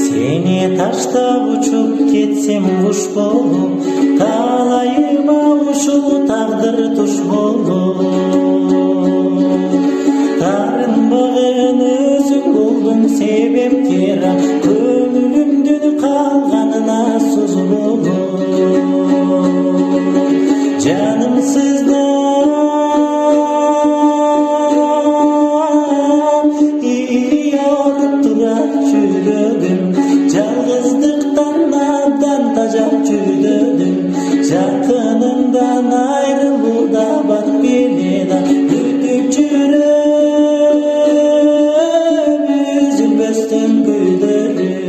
Seni taşta uçup ketsem kuş bolup, talayıma uşul tağdır tuş bolup. Tarınbağın özün buldun sebepkera, köngülümdün kalganına söz bolup. Canımsızdan yiyor durak çürüdüm, жалғыздықтан надан тажап жүрдім. Жақынымдан айрылуда бат беледі, күтіп жүріп үзілбестен гүлдерім.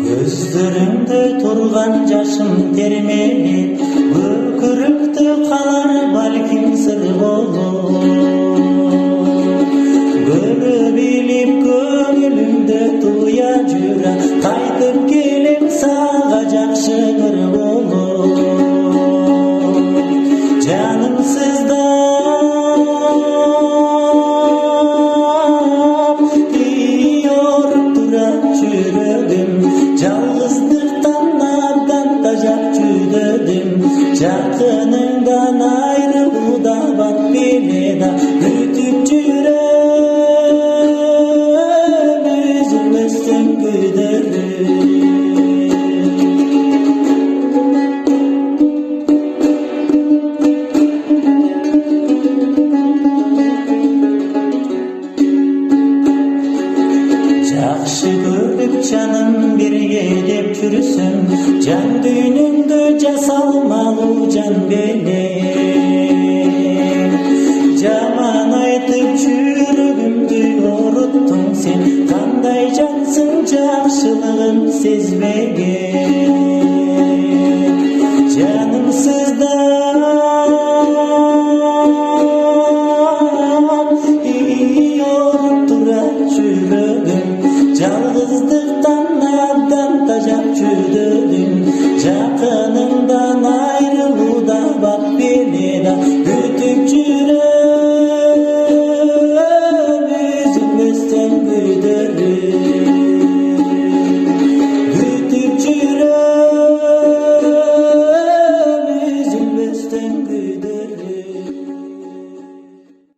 Көздеріңді тұрған жашым термелеп, өкірікті қалар балким сыр болып. Көріп елеп көңілімді туя жүра, қайтып келем саға жақшы бір болып. Жанымсыздап yiyor durak жүрегім, жалғыздықтан надан тажап жүрдім. Жақыныңдан айрылуда бат беледі, күтіп жүріп үзілместен күйдіріп. Жақшы көріп жаным бірге деп жүрсің, жан дүйніңді жасалмалы жан белең. Жаман айтып жүрегімді ұрыттың сен, қандай жансың жақшылығын сезбеген. Жанымсыздан yiyor durak жүрегім,